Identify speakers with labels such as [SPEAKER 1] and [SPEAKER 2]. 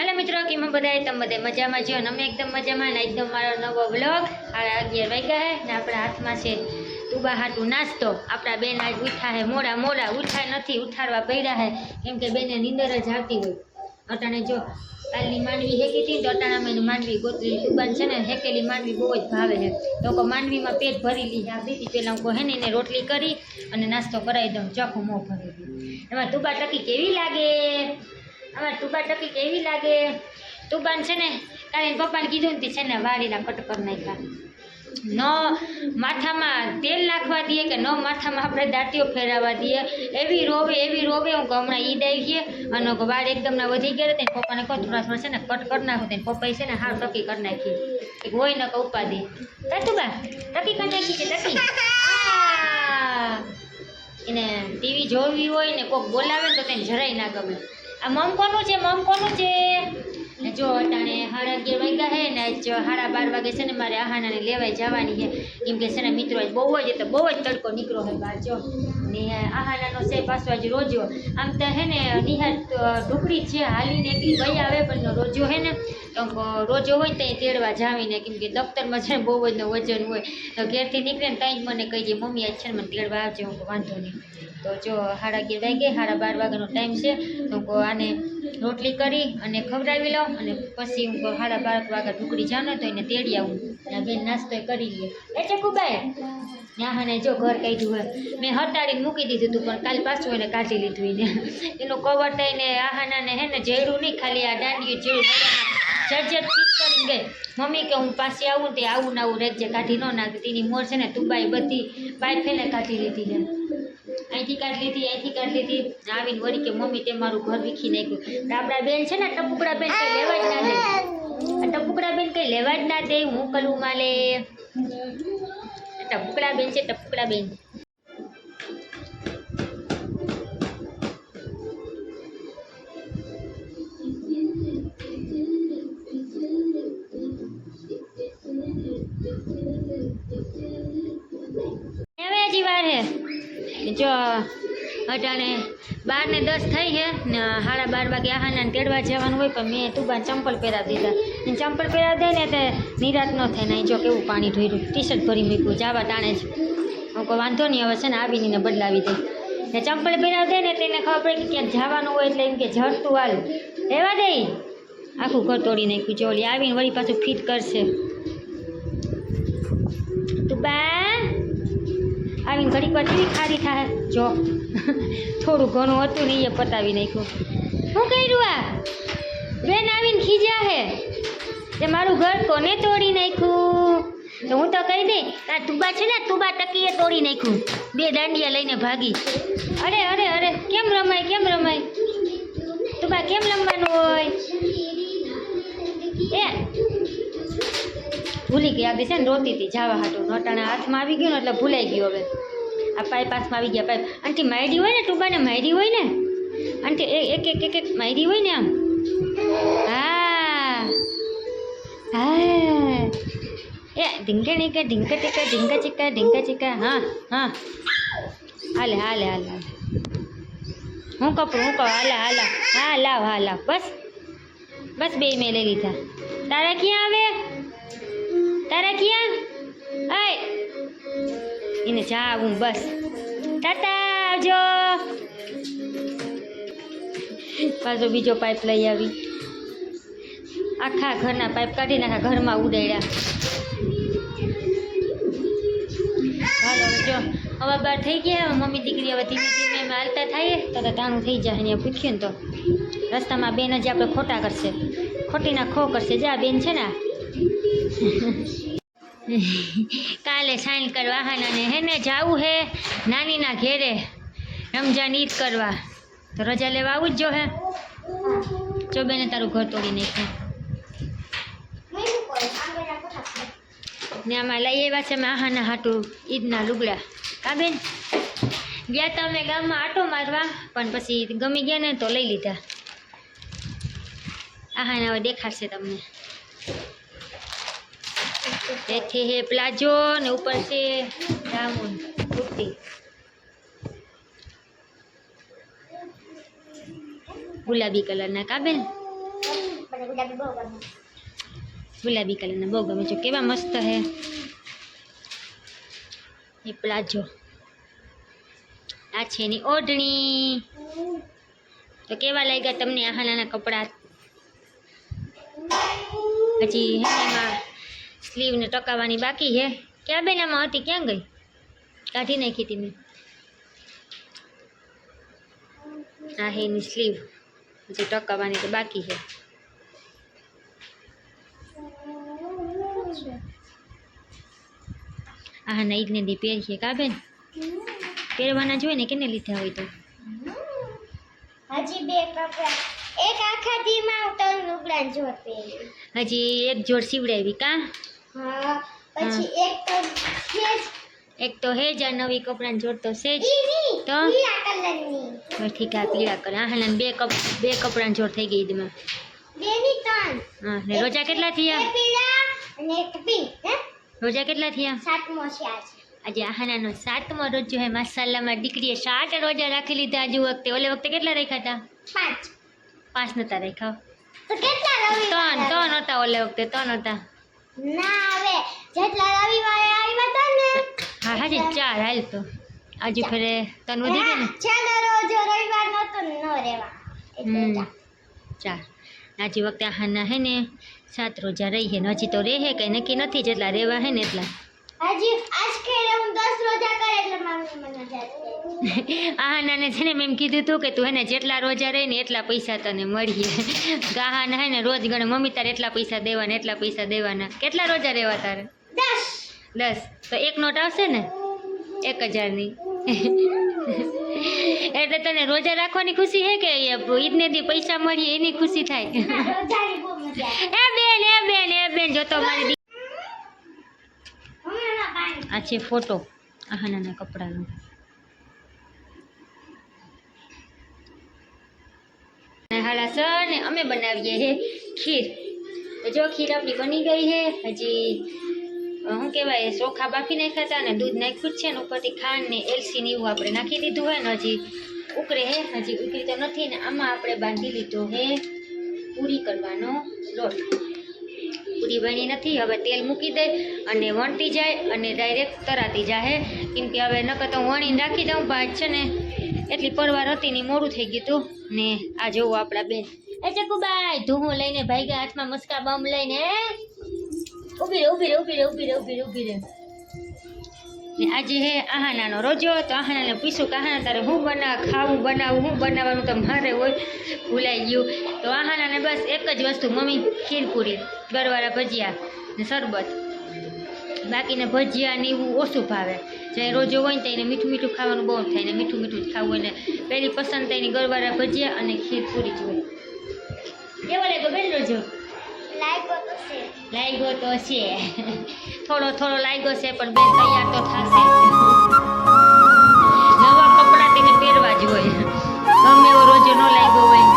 [SPEAKER 1] Hello मित्रों कि मैं बताए तब बधे मजा में जो अमे एकदम मजा में एकदम मारो नवो व्लॉग 11 वाग्या है ने अपना हाथ में से तुबा हाटू नास्तो अपना बेन आज उठा है मोड़ा मोड़ा उठा नहीं उठाड़वा पड़ा है केम के बेने नींदर ज आती हो अटाणे जो कालनी मांडवी हेकी थी तो अटाणा में मांडवी गोतरी तुबान है ने हेकेली मांडवी बहुत ज भावे है तो मांडवी में पेट भरी ली आपी थी पहला को है ने रोटली करी और नास्तो कराई दूँ चोखू मों भरी दी एमां तुबा टकी केवी लागे आमार तुबा टकी केवी लागे तुबान छे ने काले पप्पा ने कीधुं ने छे ने वाळीना कट कर नाख्या न माथा में तेल नाखवा दिए कि न माथा में अपने दांतियों फेरावा दिए एवी रोवे हूँ हमणां ईद आई गई अने वाળ एकदम ना वधी गया तो पप्पा ने कहो थोड़ा थोड़ा से कट कर नाखो तो पप्पा से हार टकी कर नाखी एक होय न उपाधी तुबा टकी कर नाखी छे टकी एने टीवी जोवी होय ने कोक बोलावे तो तेने જરાય ना गमे आ मम कोनु छे जो अटाणे 11:30 वाग्या है ने जो 12:30 वागे से ने मारे आहाना ने लेवाई जवानी है केम के से ने मित्रों बहु ज तड़को निकळो है बार जो ने आहाना नो से पासो आज रोजो आम तो है ने निहार ढुकड़ी छे हाली ने एकली गई आवे पण रोजो है ने तो रोजो होय ते तेड़वा जावीने केम के दफ्तर में छे बहु ज वजन होय तो घेर थी निकळे ने तई मने कहीजे मम्मी आज छे ने मने तेड़वा आवजे हूँ वांधो नहीं तो जो 11:30 वागे 12:30 वाग्यानो टाइम है तो आने रोटली करी अने खवरावी लो अने पछी हूँ 12:30 वागे ढुकड़ी जाऊँ ने तो एने तेड़ी आऊँ बेन नास्तो करी लीए ए चकूबाई यहाँ ने जो घर काढ्યું है मैं हटाड़ी मूकी दीधुं तू पण काल पाछुं एने काढी लीधुं एने एनो कवर थईने आहाना ने है ने जेड़ू नहीं खाली आ डांडियो जेड़ू झट फिट करी गई मम्मी के हूँ पाछी आऊँ ते आવું ने आવું रेजे काढी न नाखती तेनी मोर छे ने तुबाई बधी पाइफेने काढी लीधी है અહીંથી કાઢ લીધી આવીને વળી કે મમ્મી તે મારું ઘર વીખી નાખ્યું આપણા બેન છે ને ટપુકડા બેન કઈ લેવા જ ના દે આ ટપુકડા બેન કઈ લેવા જ ના દે હું કલું માલે ટપુકડા બેન છે ટપુકડા બેન હવે હજી વાર હે जो अटाणे 12:10 थई है ने 12:30 वागे आहाना ने तेड़वा जवानुं होय पण मैं तुबा चंपल पहेरा दीधा चंपल पहेरा दे ने ते निरात न थाय नहीं जो केवुं पाणी ढोर्युं टी शर्ट भरी मूक्युं जावा टाणे ज हूँ को वांधो नहीं हवे छे ने आवीने बदलावी दे ने चंपल पहेरा दे ने तेने खबर पड़ी कि क्यांक जवानुं होय एटले एम के झरतुं हाल रेवा दे आखुं घर तोड़ी नाख्युं जो ओली आवीने वળી पाछुं फिट करशे तुबा आवीने घड़ीक वार केवी खारी थाय जो थोड़ू घणुं हतुं ने ए पतावी नाख्युं शुं कर्युं आ बेन आवीने खीजा है ते मारुं घर कोने तोड़ी नाख्युं तो हूँ तो कही दे आ तुबा छे ने तुबा टकीए तोड़ी नाख्युं 2 दांडिया लईने भागी अरे अरे अरे केम रमाय तुबा केम रमवानुं होय ए भूली गई आगे से रोती थी जावा हाटू नटाणा हाथ में आई गयो એટલે ભૂલાઈ ગયો હવે आ पाइप पास में आई गया पाइप आंटी मायरी होय ने टूबा ने मायरी होय ने आंटी एक एक एक एक मायरी होय ने आम हाँ हाँ ए ढिंके ढिंके ढिंका टिका ढिंका चिका ढिंका चिका हाँ हाँ हाले हाले हाले हूँ कपड़ू हूँ कह हाला हाला हाँ लाव बस बस बे में ले लीधा तारा क्या आवे तारा किया आय इने जाऊँ बस टाटा जो पाछो बीजो पाइप लई आवी आखा घरना पाइप काढी नाखा घर में उड़ाड्या हालो जो हवा बार थई गया मम्मी दीकरी हवे धीमे धीमे मालता थाय तो टाणुं थई जाय ने पूछ्युं तो रस्ता में बेन ज आपणे खोटा करशे खोटी ना खो करशे जा बेन छे ने काले साइन करवा आहाना ने है ने जावू है नानी ना घेरे रमजान ईद करवा तो रजा लेवा आवुं ज जो है जो बेने तारू घर तोड़ी नाख्युं ने आमां लई आव्या छे आहाना हाटू ईदना लुगड़ा का बेन गया तो अमे गाम में आटो मारवा पण पछी गमी गया ने तो लई लीधा आहाना हवे देखाडशे तमने ये है प्लाजो ने ऊपर से डाउन कुर्ती गुलाबी कलर ना का बेन ગુલાબી કલરના બહુ ગમે છે, કેવા મસ્ત હે એ પ્લાઝો. આ છે એની ઓઢણી. તો કેવા લાગ્યા તમને આહાનાના કપડાં? હજી એમાં સ્લીવને ટકાવવાની બાકી છે. ક્યાં બેન આમાં હતી, ક્યાં ગઈ? કાઢી નાખી હતી મેં. આ હે એની સ્લીવ, હજી ટકાવવાની તો બાકી છે. હા ના ઈદને દી પહેરીએ કા બેન? પહેરવાના જોઈએ ને, કેને લીધા હોય તો.
[SPEAKER 2] હજી બે કપડા, એક આખા દીમાં હું ત્રણ લુગડા જોડ પહેરી.
[SPEAKER 1] હજી એક જોડ સીવડાવી કા?
[SPEAKER 2] હા, પછી એક તો સેજ,
[SPEAKER 1] એક તો હે જ આ નવી કપડાં જોડ તો છે જ. તો
[SPEAKER 2] પીળા કલરની.
[SPEAKER 1] ઠીક આ પીળા કલર. હા ને બે કપડાં જોડ થઈ ગઈ એમાં.
[SPEAKER 2] બે ની ત્રણ.
[SPEAKER 1] હા ને રોજા કેટલા થયા?
[SPEAKER 2] એક પીળા અને એક પિંક. હે
[SPEAKER 1] રોજા કેટલા થયા?
[SPEAKER 2] 7મો છે આજે.
[SPEAKER 1] આજે આહાનાનો 7મો રોજો હે. માશાલ્લાહ દીકરીએ 7 રોજા રાખી લીધા આજુ વખતે. ઓલે વખતે કેટલા રાખ્યા હતા? 5 નતા રાખ્યા.
[SPEAKER 2] તો કેટલા રવિવાર?
[SPEAKER 1] 3 હતા ઓલે વખતે, 3 હતા.
[SPEAKER 2] ના હવે જેટલા રવિવારે આવ્યા હતા ને.
[SPEAKER 1] હા હાજી 4 હાલ તો. આજુ ફરે 3 વધી ગયા ને.
[SPEAKER 2] છેલ્લો રોજો રવિવાર નતો ન રહેવા. એટલે
[SPEAKER 1] 4. આજે વખતે આહાના હે ને 7 રોજા રહી હે ને. હજી તો રહે કઈ નક્કી નથી, જેટલા રહેવા હે ને એટલા.
[SPEAKER 2] હજી આજ ખેરે હું 10 રોજા કરે એટલે મમ્મી મને જાતે.
[SPEAKER 1] આહાનાને છે ને મેં એમ કીધું હતું કે તું હે ને જેટલા રોજા રહે ને એટલા પૈસા તને મળીએ. આહાના હે ને રોજ ગણે મમ્મી તારે એટલા પૈસા દેવાના, એટલા પૈસા દેવાના. કેટલા રોજા રહેવા તારે? 10. તો એક નોટ આવશે ને 1000ની. એટલે તને રોજા રાખવાની ખુશી હે કે ઈદને દી પૈસા મળીએ એની ખુશી થાય?
[SPEAKER 2] રોજાની બહુ મજા આવે.
[SPEAKER 1] એ બેન જો તો મારી આ છે ફોટો આહાનાના કપડાનો. હાલા ને અમે બનાવીએ હે ખીર. તો જો ખીર આપણી બની ગઈ હે. હજી શું કહેવાય, ચોખા બાફી નાખ્યા હતા ને દૂધ નાખ્યું છે ને ઉપરથી ખાંડ ને એલસી ને એવું આપણે નાખી દીધું હોય ને. હજી ઉકળે હે, હજી ઉકળી તો નથી ને. આમાં આપણે બાંધી લીધો હે પૂરી કરવાનો લોટ. પૂરી બની નથી, હવે તેલ મૂકી દે અને વણતી જાય અને ડાયરેક્ટ તરાતી જાય. કેમ કે હવે નકર તો વણીને રાખી દઉં, ભાત છે ને એટલી પરવાર હતી ને મોડું થઈ ગયું હતું ને. આ જોવું આપણા બેન એ ચકુબાઈ ધૂહું લઈને ભાઈ હાથમાં મસ્કા બમ લઈને. ઊભી રે. ને આજે હે આહાનાનો રોજો. તો આહાનાને પૂછ્યું કે આહાના તારે હું ખાવું બનાવું, હું બનાવવાનું તો મારે હોય, ભૂલાઈ ગયું. તો આહાનાને બસ એક જ વસ્તુ, મમ્મી ખીરપૂરી, ગરવાળા ભજીયા ને શરબત. બાકીને ભજીયા ને એવું ઓછું ભાવે. જે રોજો હોય ને તો એને મીઠું મીઠું ખાવાનું બહુ થાય ને, મીઠું મીઠું જ ખાવું હોય ને. પહેલી પસંદ તો એની ગરવાળા ભજીયા અને ખીરપૂરી જ હોય. કેવો લાગ્યો બેન રોજો? લાગ્યો તો છે થોડો લાગ્યો છે, પણ બેન તૈયાર તો થશે. નવા કપડાં તેને પહેરવા જ હોય, ગમે એવો રોજો ન લાગ્યો હોય.